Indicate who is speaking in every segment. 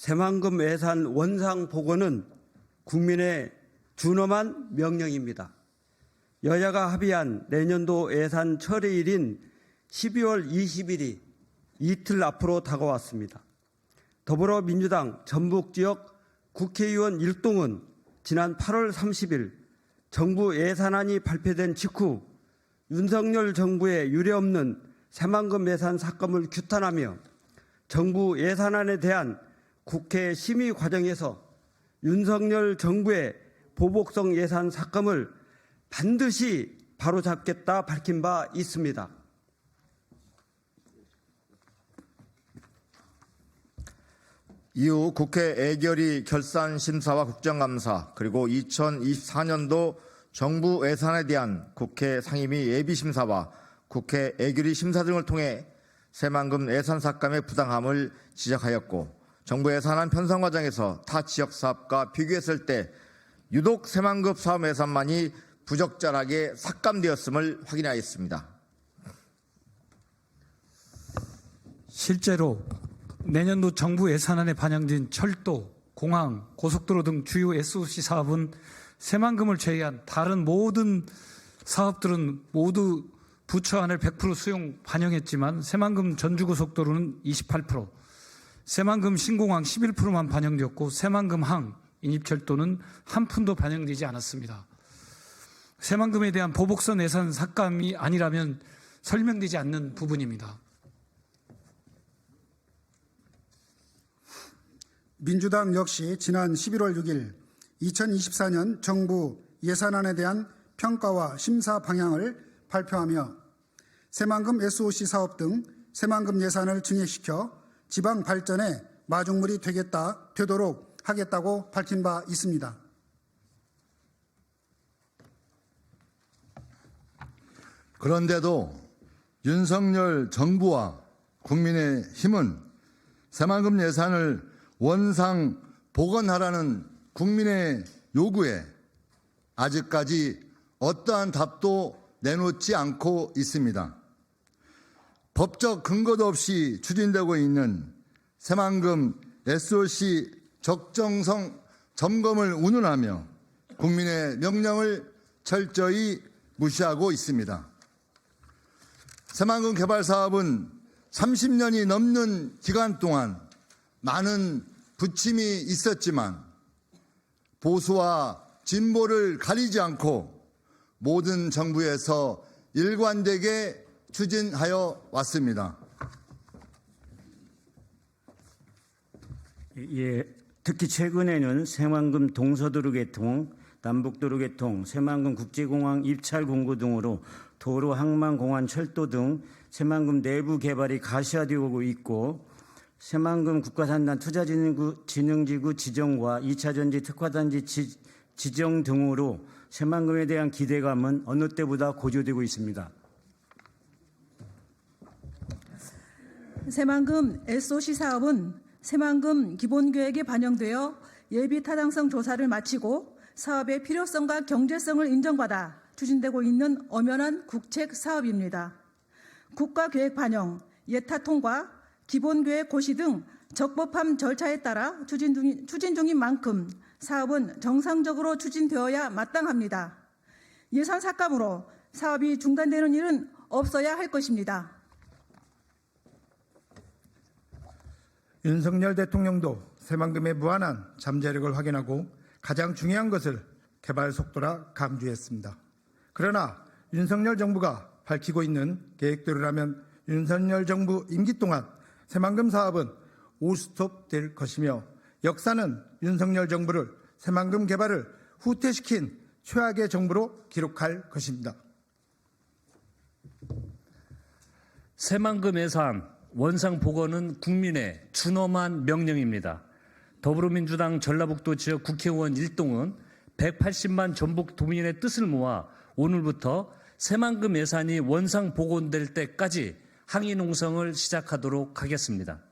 Speaker 1: 새만금 예산 원상 복원은 국민의 준엄한 명령입니다. 여야가 합의한 내년도 예산 처리일인 12월 20일이 이틀 앞으로 다가왔습니다. 더불어민주당 전북지역 국회의원 일동은 지난 8월 30일 정부 예산안이 발표된 직후 윤석열 정부의 유례없는 새만금 예산 삭감을 규탄하며 정부 예산안에 대한 국회 심의 과정에서 윤석열 정부의 보복성 예산 삭감을 반드시 바로잡겠다 밝힌 바 있습니다.
Speaker 2: 이후 국회 애결위 결산심사와 국정감사 그리고 2024년도 정부 예산에 대한 국회 상임위 예비심사와 국회 애결위 심사 등을 통해 새만금 예산 삭감의 부당함을 지적하였고 정부 예산안 편성 과정에서 타 지역 사업과 비교했을 때 유독 새만금 사업 예산만이 부적절하게 삭감되었음을 확인하였습니다.
Speaker 3: 실제로 내년도 정부 예산안에 반영된 철도, 공항, 고속도로 등 주요 SOC 사업은 새만금을 제외한 다른 모든 사업들은 모두 부처안을 100% 수용 반영했지만 새만금 전주고속도로는 28%, 새만금 신공항 11%만 반영되었고 새만금항 인입철도는 한 푼도 반영되지 않았습니다. 새만금에 대한 보복선 예산 삭감이 아니라면 설명되지 않는 부분입니다.
Speaker 4: 민주당 역시 지난 11월 6일 2024년 정부 예산안에 대한 평가와 심사 방향을 발표하며 새만금 SOC 사업 등 새만금 예산을 증액시켜 지방 발전에 마중물이 되도록 하겠다고 밝힌 바 있습니다.
Speaker 5: 그런데도 윤석열 정부와 국민의힘은 새만금 예산을 원상 복원하라는 국민의 요구에 아직까지 어떠한 답도 내놓지 않고 있습니다. 법적 근거도 없이 추진되고 있는 새만금 SOC 적정성 점검을 운운하며 국민의 명령을 철저히 무시하고 있습니다. 새만금 개발 사업은 30년이 넘는 기간 동안 많은 부침이 있었지만 보수와 진보를 가리지 않고 모든 정부에서 일관되게 추진하여 왔습니다.
Speaker 6: 예, 특히 최근에는 새만금 동서도로 개통, 남북도로 개통, 새만금 국제공항 입찰 공고 등으로 도로, 항만, 공안, 철도 등 새만금 내부 개발이 가시화되고 있고 새만금 국가산단 투자진흥지구 지정과 2차전지 특화단지 지정 등으로 새만금에 대한 기대감은 어느 때보다 고조되고 있습니다.
Speaker 7: 새만금 SOC 사업은 새만금 기본계획에 반영되어 예비 타당성 조사를 마치고 사업의 필요성과 경제성을 인정받아 추진되고 있는 엄연한 국책 사업입니다. 국가계획 반영, 예타 통과, 기본계획 고시 등 적법함 절차에 따라 추진 중인 만큼 사업은 정상적으로 추진되어야 마땅합니다. 예산 삭감으로 사업이 중단되는 일은 없어야 할 것입니다.
Speaker 8: 윤석열 대통령도 새만금의 무한한 잠재력을 확인하고 가장 중요한 것을 개발 속도라 강조했습니다. 그러나 윤석열 정부가 밝히고 있는 계획대로라면 윤석열 정부 임기 동안 새만금 사업은 오스톱 될 것이며 역사는 윤석열 정부를 새만금 개발을 후퇴시킨 최악의 정부로 기록할 것입니다.
Speaker 9: 새만금 예산 원상 복원은 국민의 준엄한 명령입니다. 더불어민주당 전라북도 지역 국회의원 일동은 180만 전북 도민의 뜻을 모아 오늘부터 새만금 예산이 원상 복원될 때까지 항의 농성을 시작하도록 하겠습니다.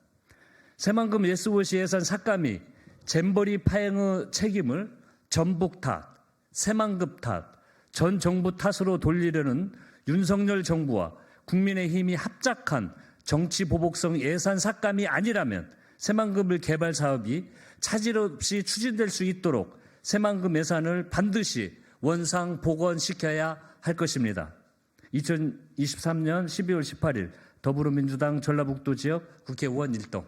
Speaker 9: 새만금 SOC 예산 삭감이 잼버리 파행의 책임을 전북 탓, 새만금 탓, 전 정부 탓으로 돌리려는 윤석열 정부와 국민의힘이 합작한 정치 보복성 예산 삭감이 아니라면 새만금 개발 사업이 차질 없이 추진될 수 있도록 새만금 예산을 반드시 원상 복원시켜야 할 것입니다. 2023년 12월 18일 더불어민주당 전라북도 지역 국회의원 일동.